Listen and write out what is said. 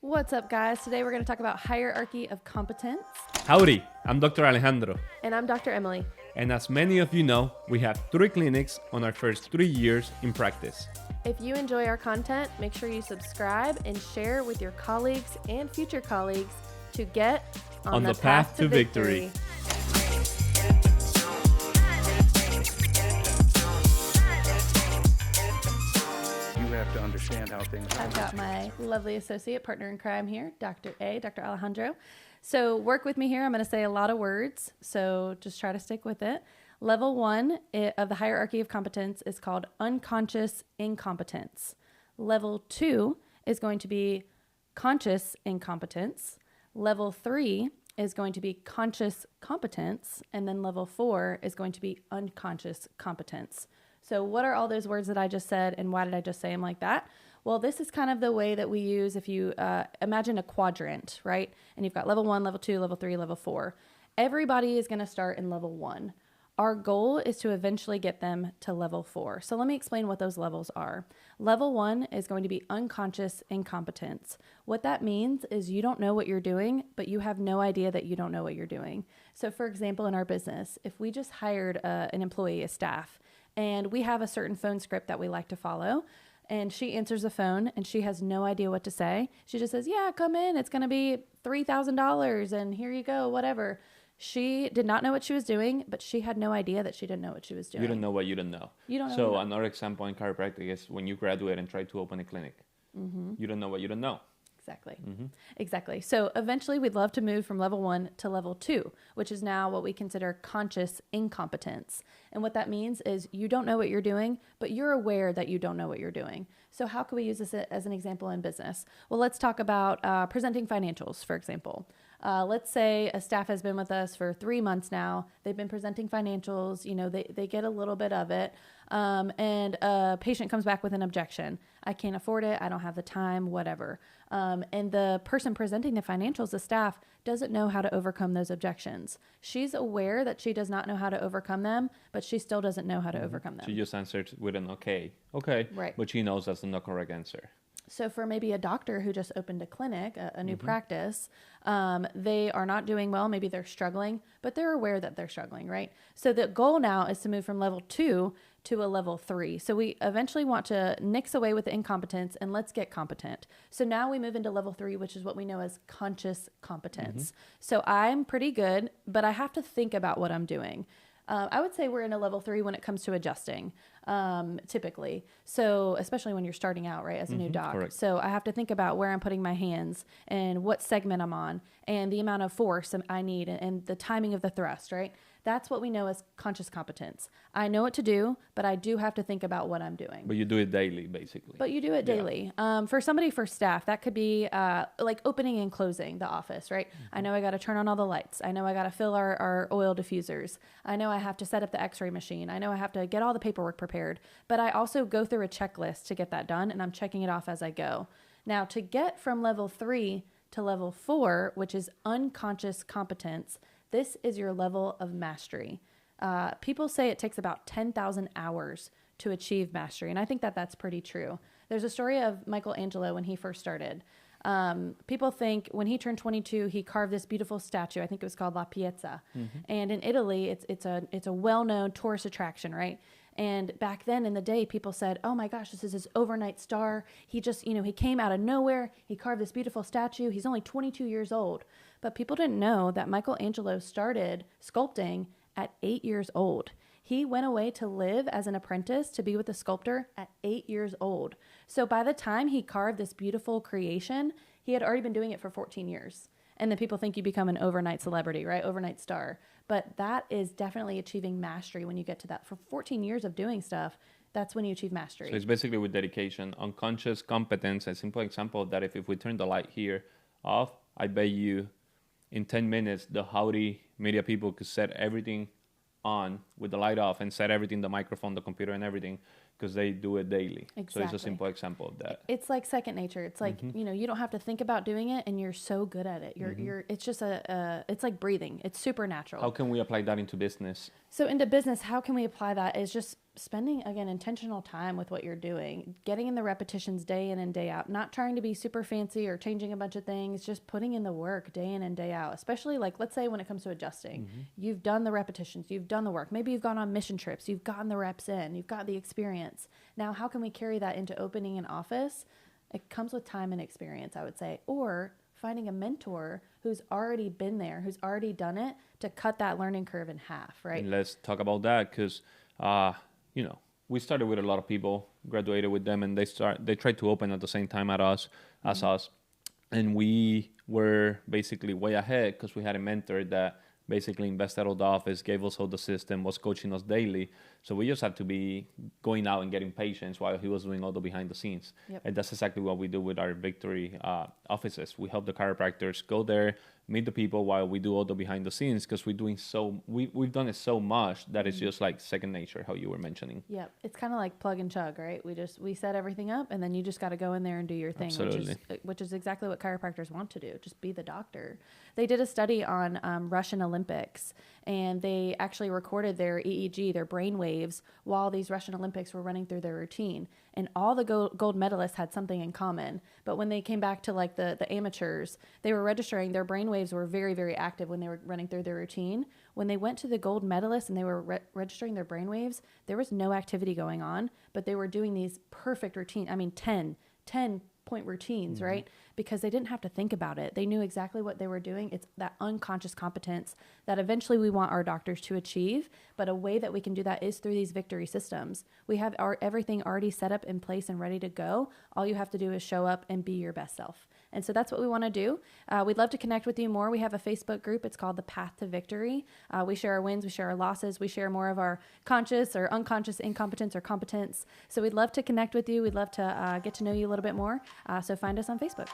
What's up, guys? Today we're going to talk about hierarchy of competence. Howdy, I'm Dr. Alejandro. And I'm Dr. Emily. And as many of you know, we have 3 clinics on our first 3 years in practice. If you enjoy our content, make sure you subscribe and share with your colleagues and future colleagues to get on the path to victory. You have to understand how things are. I've got my lovely associate partner in crime here, Dr. Alejandro. So work with me here. I'm going to say a lot of words, so just try to stick with it. Level 1 of the hierarchy of competence is called unconscious incompetence. Level 2 is going to be conscious incompetence. Level 3 is going to be conscious competence. And then level 4 is going to be unconscious competence. So what are all those words that I just said, and why did I just say them like that? Well, this is kind of the way that we use if you imagine a quadrant, right? And you've got level 1, level 2, level 3, level 4. Everybody is going to start in level 1. Our goal is to eventually get them to level 4. So let me explain what those levels are. Level 1 is going to be unconscious incompetence. What that means is you don't know what you're doing, but you have no idea that you don't know what you're doing. So for example, in our business, if we just hired an employee, a staff, and we have a certain phone script that we like to follow, and she answers the phone and she has no idea what to say. She just says, yeah, come in. It's going to be $3,000 and here you go, whatever. She did not know what she was doing, but she had no idea that she didn't know what she was doing. You don't know what you don't know. You don't know. So another example in chiropractic is when you graduate and try to open a clinic. Mm-hmm. You don't know what you don't know. Exactly. Mm-hmm. Exactly. So eventually we'd love to move from level 1 to level 2, which is now what we consider conscious incompetence. And what that means is you don't know what you're doing, but you're aware that you don't know what you're doing. So how can we use this as an example in business? Well, let's talk about presenting financials, for example. Let's say a staff has been with us for 3 months now. They've been presenting financials. You know, they get a little bit of it. And a patient comes back with an objection. I can't afford it. I don't have the time, whatever. And the person presenting the financials, the staff, doesn't know how to overcome those objections. She's aware that she does not know how to overcome them, but she still doesn't know how to overcome them. She just answered with an okay. Right. But she knows that's the correct answer. So for maybe a doctor who just opened a clinic, a new practice, they are not doing well. Maybe they're struggling, but they're aware that they're struggling, right? So the goal now is to move from level 2 to a level 3. So we eventually want to nix away with the incompetence and let's get competent. So now we move into level 3, which is what we know as conscious competence. Mm-hmm. So I'm pretty good, but I have to think about what I'm doing. I would say we're in a level 3 when it comes to adjusting, typically. So especially when you're starting out, right, as a new doc. Correct. So I have to think about where I'm putting my hands and what segment I'm on and the amount of force I need and the timing of the thrust, right? That's what we know as conscious competence. I know what to do, but I do have to think about what I'm doing. But you do it daily, basically. But you do it daily. Yeah. For staff, that could be like opening and closing the office, right? Mm-hmm. I know I got to turn on all the lights. I know I got to fill our oil diffusers. I know I have to set up the x-ray machine. I know I have to get all the paperwork prepared. But I also go through a checklist to get that done, and I'm checking it off as I go. Now, to get from level 3 to level 4, which is unconscious competence, this is your level of mastery. People say it takes about 10,000 hours to achieve mastery, and I think that that's pretty true. There's a story of Michelangelo when he first started. People think when he turned 22, he carved this beautiful statue. I think it was called La Piazza. Mm-hmm. And in Italy, it's a well-known tourist attraction, right? And back then in the day, people said, oh my gosh, this is his overnight star. He just, he came out of nowhere. He carved this beautiful statue. He's only 22 years old. But people didn't know that Michelangelo started sculpting at 8 years old. He went away to live as an apprentice to be with a sculptor at 8 years old. So by the time he carved this beautiful creation, he had already been doing it for 14 years. And then people think you become an overnight celebrity, right? Overnight star. But that is definitely achieving mastery when you get to that. For 14 years of doing stuff, that's when you achieve mastery. So it's basically with dedication. Unconscious competence, a simple example of that, if we turn the light here off, I bet you in 10 minutes, the howdy media people could set everything on with the light off and set everything, the microphone, the computer and everything, because they do it daily. Exactly. So it's a simple example of that. It's like second nature. It's like, you don't have to think about doing it and you're so good at it. It's just it's like breathing. It's supernatural. How can we apply that into business? So into business, how can we apply that is just spending, again, intentional time with what you're doing, getting in the repetitions day in and day out, not trying to be super fancy or changing a bunch of things, just putting in the work day in and day out, especially like, let's say when it comes to adjusting, you've done the repetitions, you've done the work. Maybe you've gone on mission trips, you've gotten the reps in, you've got the experience. Now, how can we carry that into opening an office? It comes with time and experience, I would say, or finding a mentor who's already been there, who's already done it, to cut that learning curve in half, right? And let's talk about that, because we started with a lot of people, graduated with them, and they tried to open at the same time as us, and we were basically way ahead because we had a mentor that basically invested out of the office, gave us all the system, was coaching us daily. So we just had to be going out and getting patients while he was doing all the behind the scenes. Yep. And that's exactly what we do with our Victory offices. We help the chiropractors go there, meet the people while we do all the behind the scenes, because we've done it so much that it's just like second nature, how you were mentioning. Yep. It's kind of like plug and chug, right? We set everything up, and then you just got to go in there and do your thing, Absolutely. which is exactly what chiropractors want to do. Just be the doctor. They did a study on Russian Olympics, and they actually recorded their EEG, their brain waves, while these Russian Olympics were running through their routine. And all the gold medalists had something in common. But when they came back to like the amateurs, they were registering, their brain waves were very, very active when they were running through their routine. When they went to the gold medalists and they were registering their brain waves, there was no activity going on, but they were doing these perfect routine. I mean, 10 point routines, right? Because they didn't have to think about it. They knew exactly what they were doing. It's that unconscious competence that eventually we want our doctors to achieve. But a way that we can do that is through these Victory systems. We have everything already set up in place and ready to go. All you have to do is show up and be your best self. And so that's what we want to do. We'd love to connect with you more. We have a Facebook group. It's called The Path to Victory. We share our wins. We share our losses. We share more of our conscious or unconscious incompetence or competence. So we'd love to connect with you. We'd love to get to know you a little bit more. So find us on Facebook.